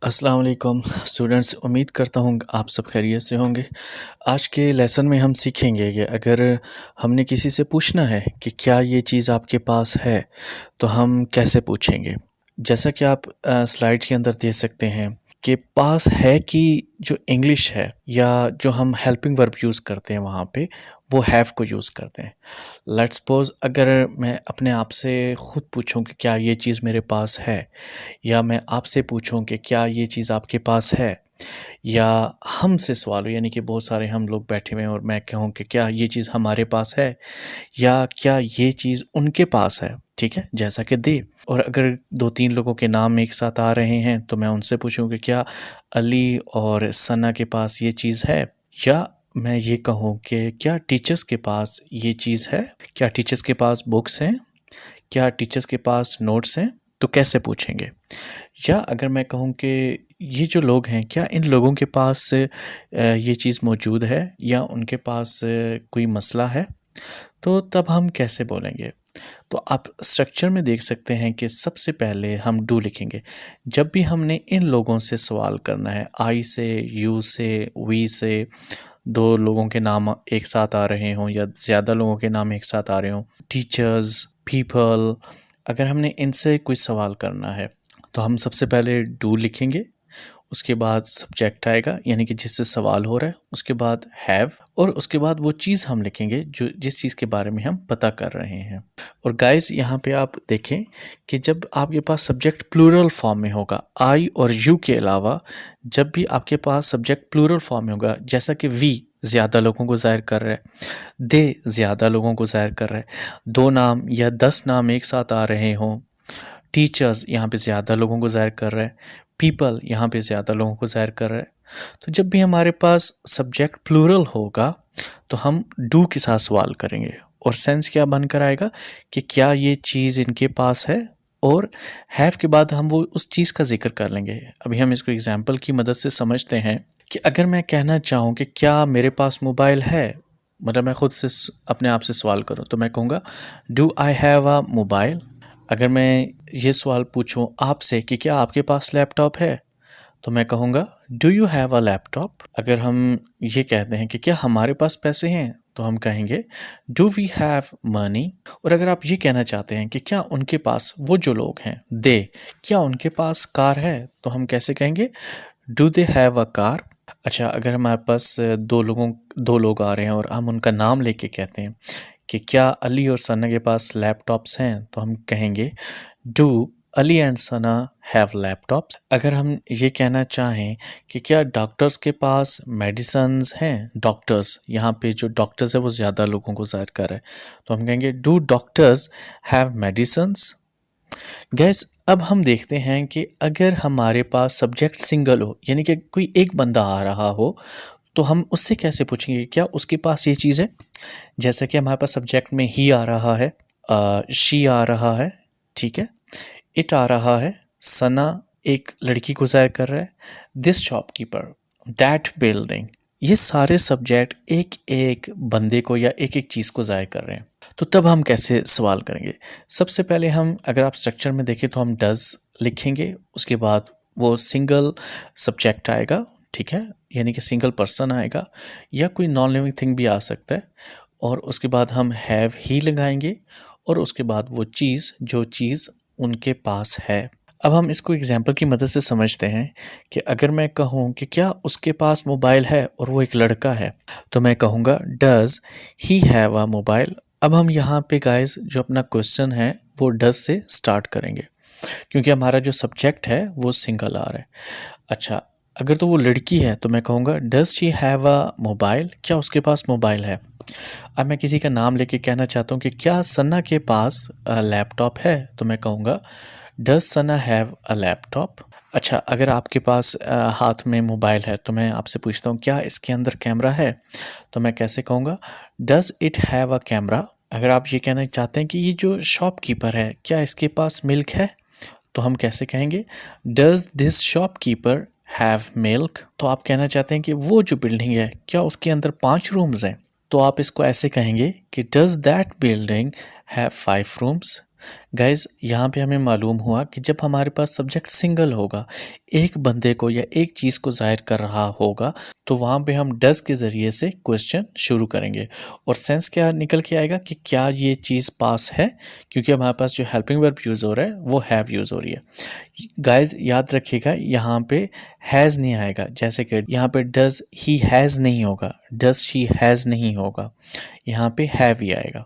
अस्सलाम वालेकुम स्टूडेंट्स, उम्मीद करता हूँ आप सब खैरियत से होंगे। आज के लेसन में हम सीखेंगे कि अगर हमने किसी से पूछना है कि क्या ये चीज़ आपके पास है, तो हम कैसे पूछेंगे। जैसा कि आप स्लाइड के अंदर देख सकते हैं कि पास है की जो इंग्लिश है या जो हम हेल्पिंग वर्ब यूज़ करते हैं वहाँ पे वो हैव को यूज़ करते हैं। लेट्स सपोज अगर मैं अपने आप से ख़ुद पूछूं कि क्या ये चीज़ मेरे पास है, या मैं आपसे पूछूं कि क्या ये चीज़ आपके पास है, या हमसे सवाल हो यानी कि बहुत सारे हम लोग बैठे हुए हैं और मैं कहूँ कि क्या ये चीज़ हमारे पास है या क्या ये चीज़ उनके पास है। ठीक है, जैसा कि दे। और अगर दो तीन लोगों के नाम एक साथ आ रहे हैं तो मैं उनसे पूछूं कि क्या अली और सना के पास ये चीज़ है, या मैं ये कहूँ कि क्या टीचर्स के पास ये चीज़ है, क्या टीचर्स के पास बुक्स हैं, क्या टीचर्स के पास नोट्स हैं। तो कैसे पूछेंगे। या अगर मैं कहूँ कि ये जो लोग हैं क्या इन लोगों के पास ये चीज़ मौजूद है या उनके पास कोई मसला है, तो तब हम कैसे बोलेंगे। तो आप स्ट्रक्चर में देख सकते हैं कि सबसे पहले हम डू लिखेंगे। जब भी हमने इन लोगों से सवाल करना है, आई से, यू से, वी से, दो लोगों के नाम एक साथ आ रहे हों या ज़्यादा लोगों के नाम एक साथ आ रहे हों, टीचर्स, पीपल, अगर हमने इनसे कोई सवाल करना है तो हम सबसे पहले डू लिखेंगे। उसके बाद सब्जेक्ट आएगा यानी कि जिससे सवाल हो रहा है, उसके बाद हैव, और उसके बाद वो चीज़ हम लिखेंगे जो जिस चीज़ के बारे में हम पता कर रहे हैं। और गाइस यहाँ पे आप देखें कि जब आपके पास सब्जेक्ट प्लूरल फॉर्म में होगा, आई और यू के अलावा जब भी आपके पास सब्जेक्ट प्लूरल फॉर्म में होगा, जैसा कि वी ज़्यादा लोगों को ज़ाहिर कर रहा है, दे ज़्यादा लोगों को ज़ाहिर कर रहा है, दो नाम या 10 नाम एक साथ आ रहे हों, टीचर्स यहाँ पे ज़्यादा लोगों को ज़ाहिर कर रहा है, पीपल यहाँ पे ज़्यादा लोगों को ज़ाहिर कर रहा है। तो जब भी हमारे पास सब्जेक्ट प्लूरल होगा तो हम डू के साथ सवाल करेंगे और सेंस क्या बनकर आएगा कि क्या ये चीज़ इनके पास है, और हैव के बाद हम वो उस चीज़ का जिक्र कर लेंगे। अभी हम इसको एग्जाम्पल की मदद से समझते हैं कि अगर मैं कहना चाहूँ कि क्या मेरे पास मोबाइल है, मतलब मैं ख़ुद से अपने आप से सवाल करूँ तो मैं कहूँगा do I have a mobile. अगर मैं ये सवाल पूछूं आपसे कि क्या आपके पास लैपटॉप है, तो मैं कहूँगा do you have a laptop. अगर हम ये कहते हैं कि क्या हमारे पास पैसे हैं, तो हम कहेंगे डू वी हैव मनी। और अगर आप ये कहना चाहते हैं कि क्या उनके पास, वो जो लोग हैं दे, क्या उनके पास कार है, तो हम कैसे कहेंगे do they have a car. अच्छा, अगर हमारे पास दो लोग आ रहे हैं और हम उनका नाम लेके कहते हैं कि क्या अली और सना के पास लैपटॉप्स हैं, तो हम कहेंगे do Ali and Sana have laptops. अगर हम ये कहना चाहें कि क्या डॉक्टर्स के पास मेडिसन्स हैं, डॉक्टर्स, यहाँ पे जो डॉक्टर्स है वो ज़्यादा लोगों को ज़ाहिर कर रहा है, तो हम कहेंगे do doctors have medicines. Gas, अब हम देखते हैं कि अगर हमारे पास सब्जेक्ट सिंगल हो यानी कि कोई एक बंदा आ रहा हो, तो हम उससे कैसे पूछेंगे क्या उसके पास ये चीज़ है। जैसा कि हमारे पास सब्जेक्ट में ही आ रहा है, शी आ रहा है, ठीक है, इट आ रहा है, सना एक लड़की को ज़ाहिर कर रहा है, दिस शॉपकीपर, दैट बिल्डिंग, ये सारे सब्जेक्ट एक एक बंदे को या एक एक चीज़ को ज़ाहिर कर रहे हैं। तो तब हम कैसे सवाल करेंगे। सबसे पहले हम, अगर आप स्ट्रक्चर में देखें तो हम डज लिखेंगे, उसके बाद वो सिंगल सब्जेक्ट आएगा, ठीक है, यानी कि सिंगल पर्सन आएगा या कोई नॉन लिविंग थिंग भी आ सकता है, और उसके बाद हम हैव ही लगाएंगे और उसके बाद वो चीज़ जो चीज़ उनके पास है। अब हम इसको एग्जाम्पल की मदद से समझते हैं कि अगर मैं कहूँ कि क्या उसके पास मोबाइल है और वो एक लड़का है, तो मैं कहूँगा does he have a mobile. अब हम यहाँ पे गाइस जो अपना क्वेश्चन है वो डज से स्टार्ट करेंगे क्योंकि हमारा जो सब्जेक्ट है वो सिंगल आ रहा है। अच्छा, अगर तो वो लड़की है तो मैं कहूँगा does she have a mobile, क्या उसके पास मोबाइल है। अब मैं किसी का नाम लेके कहना चाहता हूँ कि क्या सना के पास लैपटॉप है, तो मैं कहूँगा does Sana have a laptop. अच्छा, अगर आपके पास हाथ में मोबाइल है तो मैं आपसे पूछता हूँ क्या इसके अंदर कैमरा है, तो मैं कैसे कहूँगा does it have a camera. अगर आप ये कहना चाहते हैं कि ये जो शॉपकीपर है क्या इसके पास मिल्क है, तो हम कैसे कहेंगे does this shopkeeper have milk. तो आप कहना चाहते हैं कि वो जो बिल्डिंग है क्या उसके अंदर 5 रूम्स हैं, तो आप इसको ऐसे कहेंगे कि does that building have 5 rooms. Guys यहाँ पे हमें मालूम हुआ कि जब हमारे पास सब्जेक्ट सिंगल होगा, एक बंदे को या एक चीज़ को ज़ाहिर कर रहा होगा, तो वहाँ पे हम डज़ के ज़रिए से क्वेश्चन शुरू करेंगे और सेंस क्या निकल के आएगा कि क्या ये चीज़ पास है, क्योंकि हमारे पास जो हेल्पिंग वर्ब यूज़ हो रहा है वो हैव यूज़ हो रही है। गाइस याद रखिएगा यहाँ पे हैज़ नहीं आएगा, जैसे कि यहाँ पे डज़ ही हैज़ नहीं होगा, डज़ शी हैज़ नहीं होगा, यहाँ पे हैव ही आएगा।